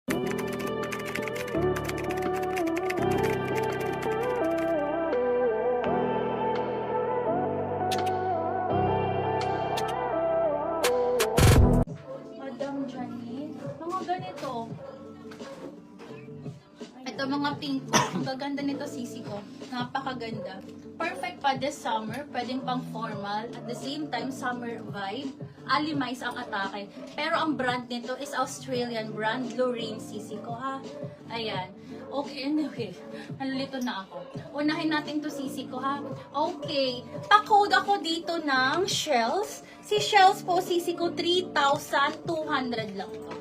Madam Janine, mga ganito. Ito mga pink ko. Ang gaganda nito sisi ko. Napakaganda. Perfect pa this summer. Pwedeng pang formal. At the same time, summer vibe. Alimize ang atake. Pero ang brand nito is Australian brand. Lorraine sisi ko ha. Ayan. Okay, anyway. Nalilito na ako. Unahin natin to sisi ko ha. Okay. Pa-code ako dito ng Shells. Si Shells po sisi ko 3,200 lang to.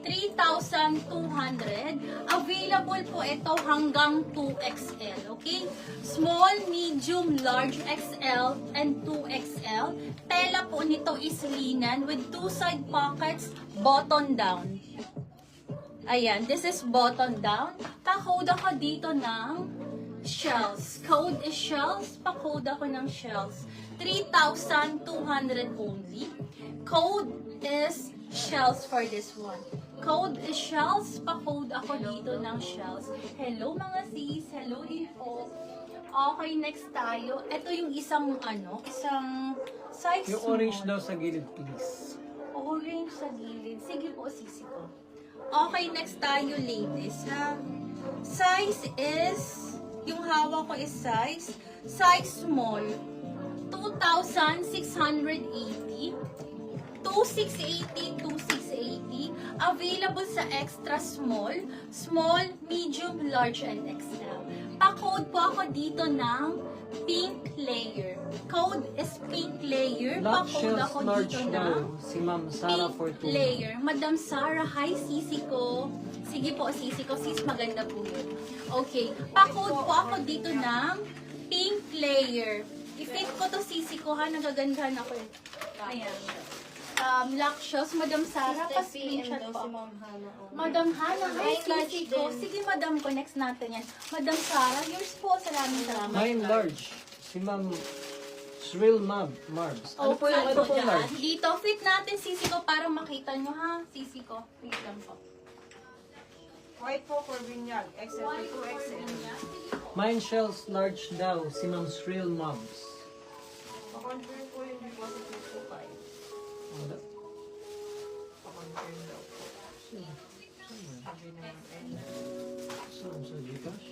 3,200. Available po ito hanggang 2XL. Okay? Small, medium, large, XL, and 2XL. Tela po nito is linen with two side pockets, button down. Ayan, this is button down. Pa-code ako dito ng Shells. Code is Shells. Pa-code ako ng Shells. 3,200 only. Code is Shells for this one. Code is Shells. Pa-code ako dito ng Shells. Hello mga sis. Hello info. Okay, next tayo. Ito yung isang size Yung small. orange daw sa gilid, please. Orange sa gilid. Sige po, sisi ko. Okay, next tayo, ladies. Ha? Size is, yung hawak ko is size small. 2,680. 2,680, 2,680. Available sa extra small, small, medium, large, and XL. Pa-code po ako dito ng pink layer. Code is pink layer. Large Pa-code shells, ako large dito daw. ng Si Ma'am Sarah pink Fortuna. layer. Madam Sarah, hi sisi ko. Sige po, sisi ko. Sis, maganda po yun. Okay. Pa-code po ako dito ng pink layer. I-fit ko to sisi ko ha. Nagagandahan ako eh. Ayan. Black shells. Madam Sarah, pa-screenshot po. Madam Hana, hi sisi ko. Sige, madam ko. Next natin yan. Madam Sarah, yours po. Salamat. Mine large. Si Ma'am Shrill Marbs. Ano po yung ito po large? Dito, fit natin sisi ko para makita nyo ha. Sisi ko. Wait lang po. White po for binyag, XL to 2XL. Mine shells large daw. Si Ma'am Shrill Marbs. Pa-confirm po yung deposit ng 2.5. Wala. Pa-confirm daw po. Sabi naman, Saan sa Gcash?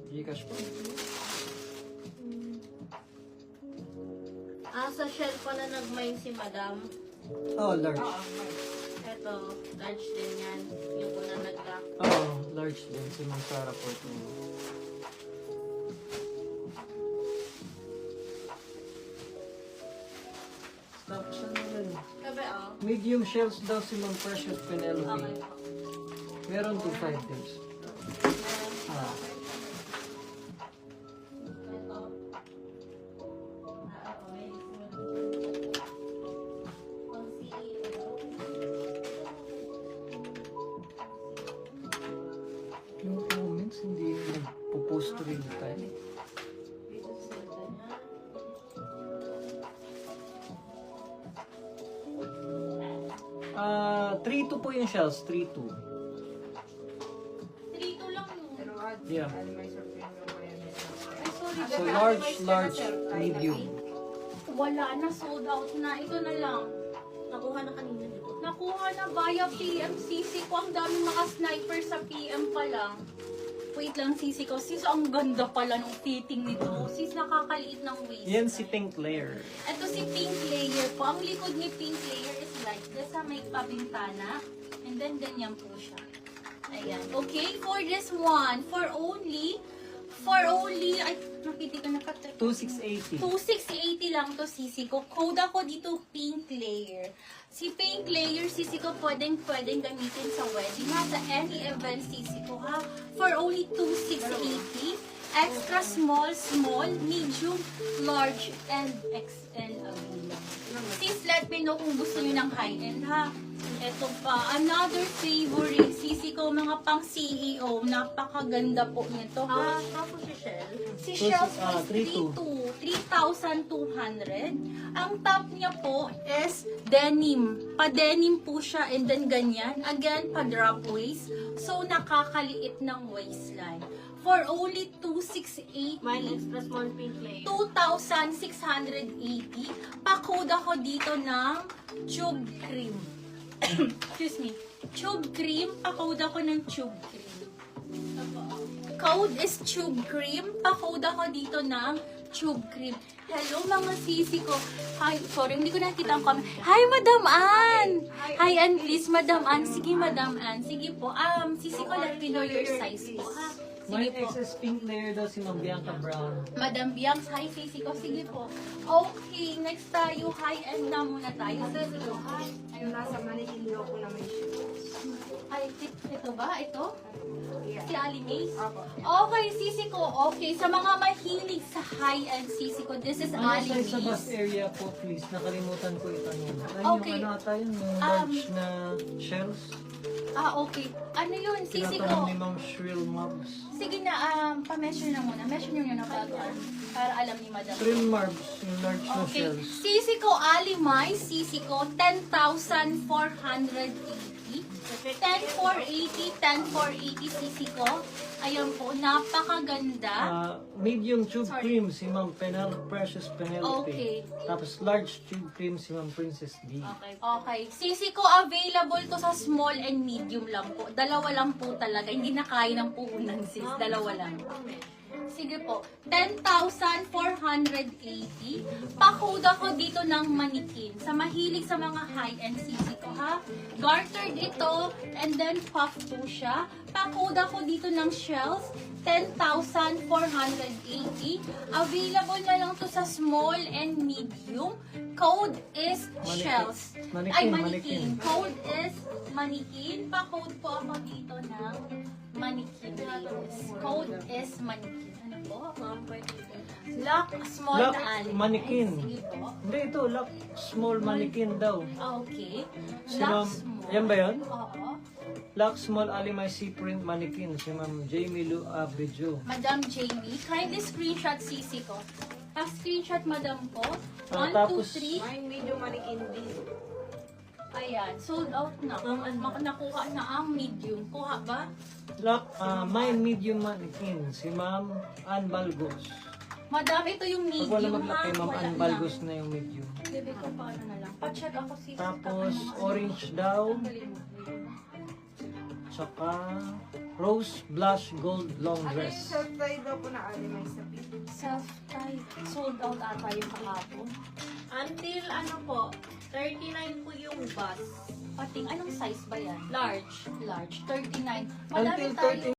Gcash po. Sa shell pala nag-mine si Madam. Oh, large. Eto, large din yan. Yung una nag-lock. Oh, large din. Si Ma'am Sarah Fortuna. Tapos ano naman? Sabi, oh. Medium shells daw si Ma'am Precious Penelope. Okay po. Meron to 5 days. Ah. Eto. Yung comments, hindi nagpo-post real time. Dito sa niya. Ah, 3-2 po yung shells. 3-2. 3-2 lang yun. Pero Yeah. may surprise mo pa yan. Ay, sorry. So, large, medium. Wala na, sold out na. Ito na lang. Nakuha na kanina, di ba? Nakuha na via PMCC ko. Ang daming naka-sniper sa PM pa lang. Wait lang, sisi ko. Sis, ang ganda pala ng fitting nito. Sis, nakakaliit ng waist. Yan si Pink Layer. Ito si pink layer po. Ang likod ni pink layer is like this. May pabintana. And then, ganyan po siya. Ayan. Okay, for this one, for only, ay, napiti ka na 2680. 2,680 lang to sisi ko. Code ako dito pink layer. Si pink layer sisi ko pwedeng gamitin sa wedding ha, sa any event sisi ko ha. For only 2,680. Extra small, small, medium, large, and XL available. Sis, let me know kung gusto nyo ng high-end, ha? Ito pa, another favorite. Sisi ko, mga pang CEO. Napakaganda po nito, ha? Tapos si Shell. Si So, Shells ah, is 3,200. Ang top niya po is denim. Pa-denim po siya and then ganyan. Again, pa-drop waist. So, nakakaliit ng waistline. For only 2,680. Mine extra small pink layer. 2,680. Pa-code ako dito ng tube cream. Excuse me. Tube cream. Pa-code ako ng tube cream. Code is tube cream. Pa-code ako dito ng tube cream. Hello mga sisi ko. Hi, sorry, hindi ko nakita ang comment. Hi, Madam Ann! Hi, Ann, please, Madam Ann. Sige, Madam Ann. Sige po. Sisi ko, let me know your size po, ha? Sige May po. excess pink layer daw si Ma'am Bianca Brown. Madam Bianx, hi, sisi ko. Sige po. Okay, next tayo. High-end na muna tayo. Sisi ko, ha? Yung nasa manikin daw po na may shoes. Ay, ito ba? Ito? Si Ali Mays? Apo. Okay, sisi ko. Okay, sa mga mahilig sa high-end sisi ko, this is Ano Ali size sa bus Mays. area po, please? Nakalimutan ko itanong. Ay, Okay. yung ano ata yun, yung large na shells. Okay. Ano yun? Sisi Tinatanong ko. ni Ma'am Shrill Marbs. Sige na, pa-measure na muna. Measure nyo na bago. Para alam ni Madam. Shrill Marbs, yung large na Okay. shells. Sisi ko, Ali Mays, sisi ko, 10,480. 10,480, 10,480 sisi ko. Ayan po, napakaganda. Medium tube Sorry. cream si Ma'am Precious Penelope. Okay. Tapos large tube cream si Ma'am Princess D. Okay. Okay. Sisi ko, available to sa small and medium lang po. Dalawa lang po talaga. Hindi na kaya ng puhunan, sis. Dalawa lang. Sige po. 10,480. Pa-code ako dito ng manikin. Sa mahilig sa mga high-end sisi ko, ha? Gartered ito, and then puff po siya. Pa-code ako dito ng shells. 10,480. Available na lang to sa small and medium. Code is Manikin. shells. Manikin, Ay, manikin. manikin. Code is manikin. Pa-code po ako dito ng manikin. Ladies. Code is manikin. Ano po? Lock small Lock na alin. manikin. Sige po. Hindi, ito, lock small mannequin daw. Okay. Si Lock Ma'am, small. yan ba yun? Oo. Lock small alimay print mannequin si Ma'am Jamie Lu Abidjo. Madam Jamie, kindly screenshot CC ko. Pa-screenshot madam ko. 1, 2, Tapos- 3. Mine medium manikin din. Ayan, sold out na. Nakuha na ang medium. Kuha ba? Lock, my medium mannequin si Ma'am Ann Balgos. Madam, ito yung Pag medium wala ha. maglaki, Ma'am Wala Ann na. Balgos na yung medium. Bebe ko paano na lang. Pa-check ako si Tapos orange daw, tsaka rose blush gold long Ano yung dress. self-tie daw po na alimay sa pink? Self-tie. Sold out ata yung kahapon. Until ano po, 39 po yung bus. Pating, anong size ba yan? Large. Large. 39. Until Madami tayo.